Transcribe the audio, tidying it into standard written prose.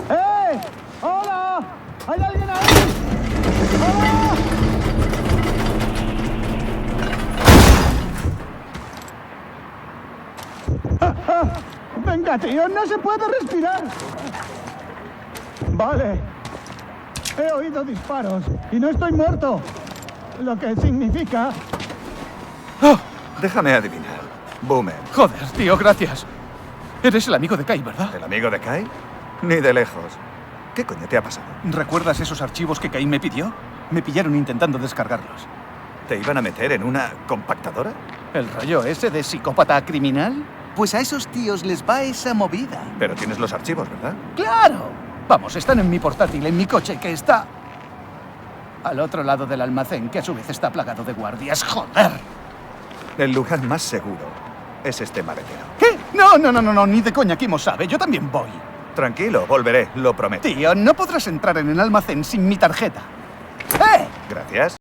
¡Eh! ¡Hola! ¿Hay alguien ahí? ¡Hola! Venga, tío, no se puede respirar. Vale. He oído disparos y no estoy muerto. Lo que significa... Oh, déjame adivinar. Boomer. Joder, tío, gracias. Eres el amigo de Kai, ¿verdad? ¿El amigo de Kai? Ni de lejos. ¿Qué coño te ha pasado? ¿Recuerdas esos archivos que Kai me pidió? Me pillaron intentando descargarlos. ¿Te iban a meter en una compactadora? ¿El rollo ese de psicópata criminal? Pues a esos tíos les va esa movida. Pero tienes los archivos, ¿verdad? ¡Claro! Vamos, están en mi portátil, en mi coche, que está... al otro lado del almacén, que a su vez está plagado de guardias. ¡Joder! El lugar más seguro es este maletero. ¿Qué? No, ni de coña Kimo sabe. Yo también voy. Tranquilo, volveré, lo prometo. Tío, no podrás entrar en el almacén sin mi tarjeta. ¡Eh! Gracias.